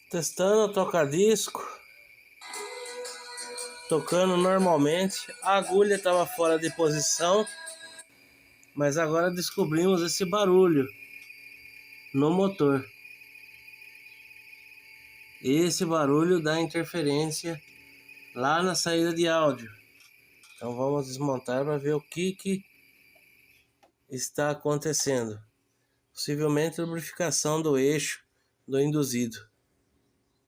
Testando o toca-disco, tocando normalmente. A agulha estava fora de posição, mas agora descobrimos esse barulho no motor. Esse barulho dá interferência lá na saída de áudio. Então vamos desmontar para ver o que está acontecendo. Possivelmente lubrificação do eixo do induzido.